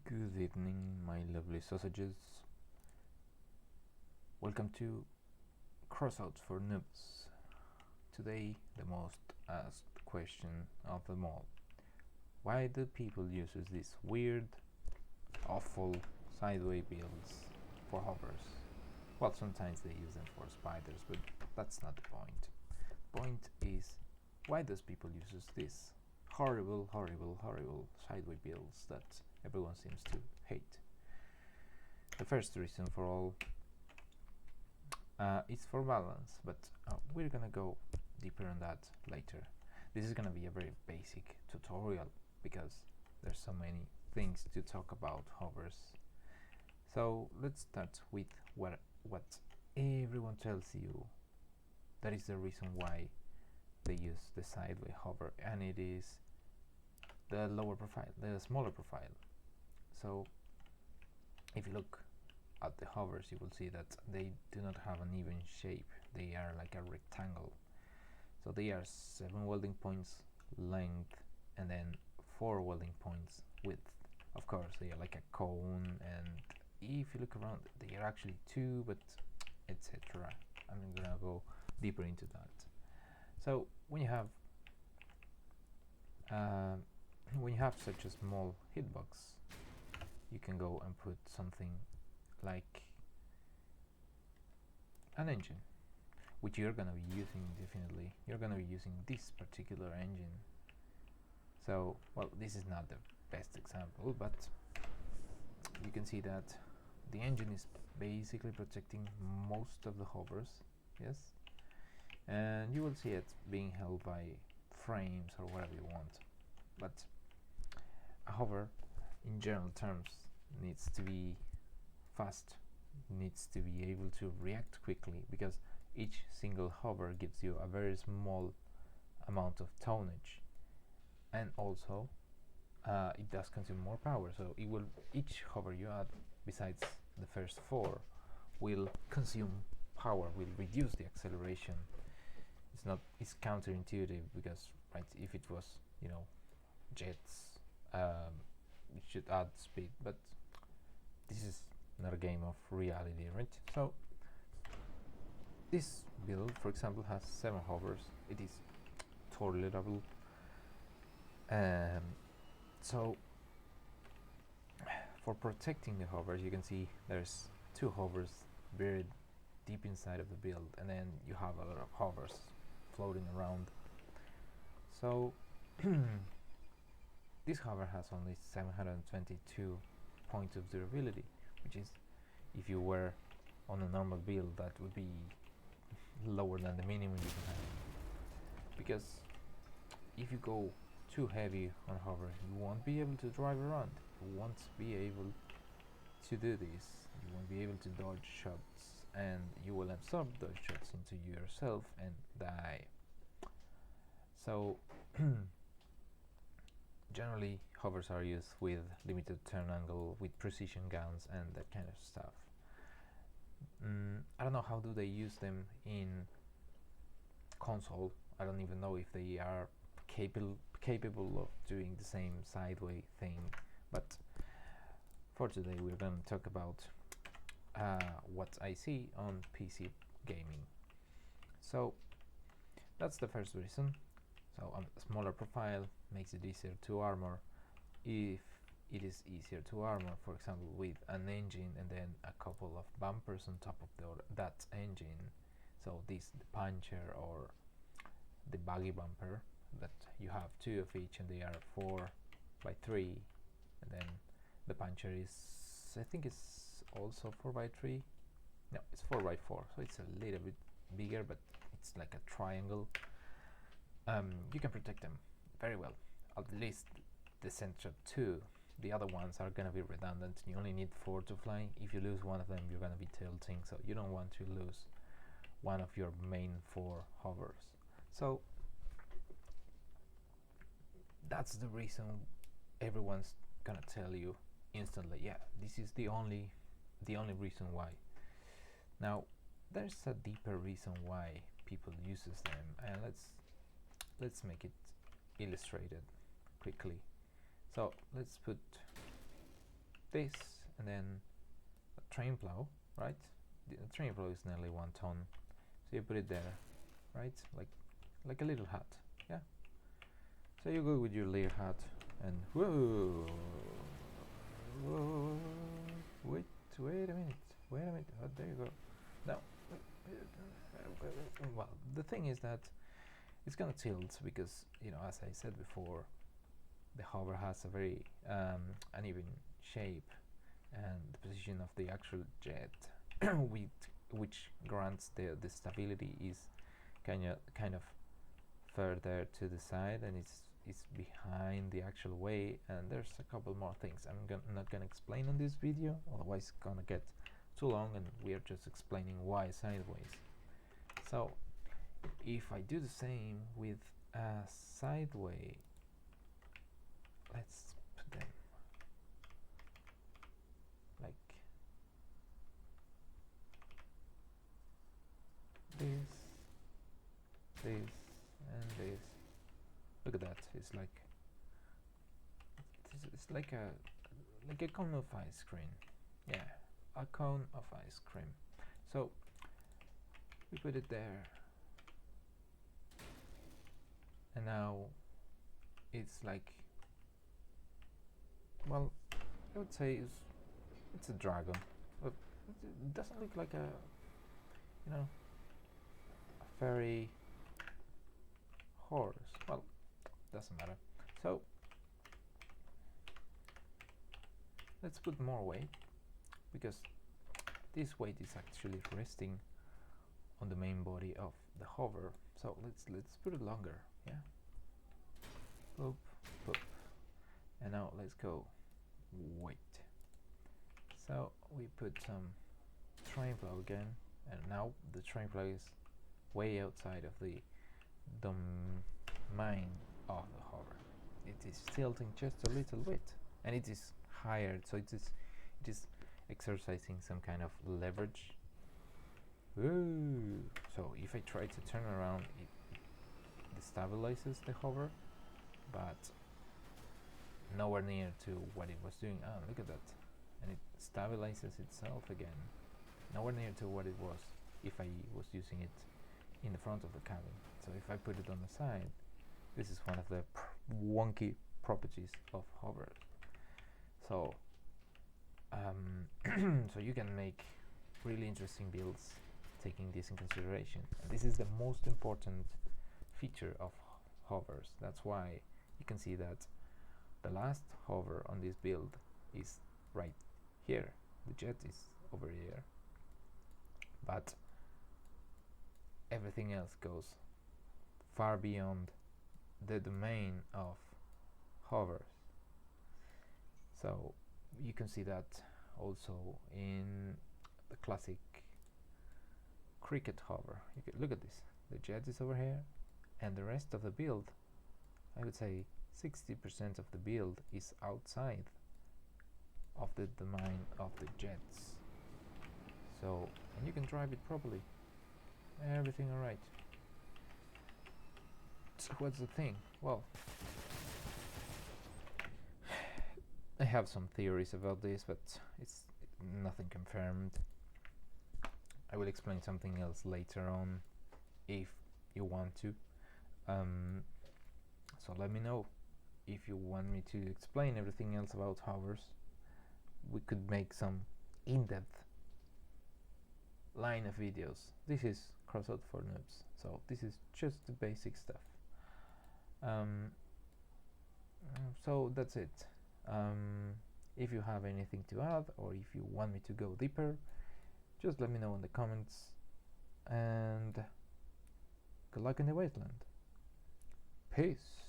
Good evening, my lovely sausages. Welcome to Crossout for Noobs. Today, the most asked question of them all. Why do people use these weird, awful sideway builds for hovers? Well, sometimes they use them for spiders, but that's not the point. The point is, why does people use these horrible sideway builds that everyone seems to hate? The first reason for all is for balance, but we're gonna go deeper on that later. This is gonna be a very basic tutorial because there's so many things to talk about hovers. So let's start with what everyone tells you that is the reason why they use the sideway hover, and it is the lower profile, the smaller profile. So if you look at the hovers, you will see that they do not have an even shape. They are like a rectangle. So they are 7 welding points length and then 4 welding points width. Of course, they are like a cone, and if you look around, they are actually 2, but etc. I'm gonna go deeper into that. So when you have such a small hitbox, you can go and put something like an engine, which you're gonna be using. Definitely you're gonna be using this particular engine. So, well, this is not the best example, but you can see that the engine is basically protecting most of the hovers, yes, and you will see it being held by frames or whatever you want. But a hover, in general terms, needs to be fast, needs to be able to react quickly, because each single hover gives you a very small amount of tonnage, and also it does consume more power. So it will, each hover you add besides the first 4 will consume power, will reduce the acceleration. It's counterintuitive, because right, if it was, you know, jets, it should add speed, but this is not a game of reality, right? So this build, for example, has 7 hovers. It is tolerable. So for protecting the hovers, you can see there's 2 hovers buried deep inside of the build, and then you have a lot of hovers floating around. So this hover has only 722 points of durability, which is, if you were on a normal build, that would be lower than the minimum you can have. Because if you go too heavy on hover, you won't be able to drive around. You won't be able to do this. You won't be able to dodge shots, and you will absorb those shots into yourself and die. So generally, hovers are used with limited turn angle, with precision guns, and that kind of stuff. I don't know how do they use them in console. I don't even know if they are capable of doing the same sideway thing. But for today, we're going to talk about what I see on PC gaming. So that's the first reason. So a smaller profile makes it easier to armor. If it is easier to armor, for example, with an engine and then a couple of bumpers on top of that engine, so this, the puncher or the buggy bumper, that you have 2 of each, and they are 4x3, and then the puncher is, I think it's also 4x3. No, it's 4x4, so it's a little bit bigger, but it's like a triangle. You can protect them very well, at least the center 2. The other ones are gonna be redundant. You only need 4 to fly. If you lose one of them, you're gonna be tilting, so you don't want to lose one of your main 4 hovers. So that's the reason everyone's gonna tell you instantly, yeah, this is the only reason why. Now there's a deeper reason why people uses them, and let's make it illustrated quickly. So let's put this, and then a train plow, right? The train plow is nearly 1 ton, so you put it there, right? Like a little hut, yeah. So you go with your little hut, and whoa, wait a minute, oh, there you go. Now, well, the thing is that it's gonna tilt because, you know, as I said before, the hover has a very uneven shape, and the position of the actual jet, which grants the stability, is kind of further to the side, and it's behind the actual way. And there's a couple more things I'm not gonna explain in this video, otherwise it's gonna get too long, and we are just explaining why sideways. So if I do the same with a sideway, let's put them like this, and this. Look at that. It's like a cone of ice cream. Yeah, a cone of ice cream. So we put it there, and now it's like, well, I would say it's a dragon. But it doesn't look like a, you know, a fairy horse. Well, doesn't matter. So let's put more weight, because this weight is actually resting on the main body of the hover. So let's put it longer. Yeah. Boop, boop. And now let's go weight. So we put some train plow again, and now the train plow is way outside of the domain of the hover. It is tilting just a little bit, and it is higher, so it is exercising some kind of leverage. Ooh. So if I try to turn around, it destabilizes the hover, but nowhere near to what it was doing. Ah, look at that. And it stabilizes itself again. Nowhere near to what it was if I was using it in the front of the cabin. So if I put it on the side, this is one of the wonky properties of hover. So so you can make really interesting builds taking this in consideration. And this is the most important feature of hovers. That's why you can see that the last hover on this build is right here. The jet is over here, but everything else goes far beyond the domain of hovers. So you can see that also in the classic cricket hover. You can look at this. The jet is over here, and the rest of the build, I would say 60% of the build is outside of the domain of the jets. So, and you can drive it properly. Everything alright. So what's the thing? Well, I have some theories about this, but it's nothing confirmed. I will explain something else later on if you want to. So let me know if you want me to explain everything else about hovers. We could make some in-depth line of videos. This is Crossout for noobs, so this is just the basic stuff. So that's it. If you have anything to add, or if you want me to go deeper, just let me know in the comments, and good luck in the wasteland. Peace.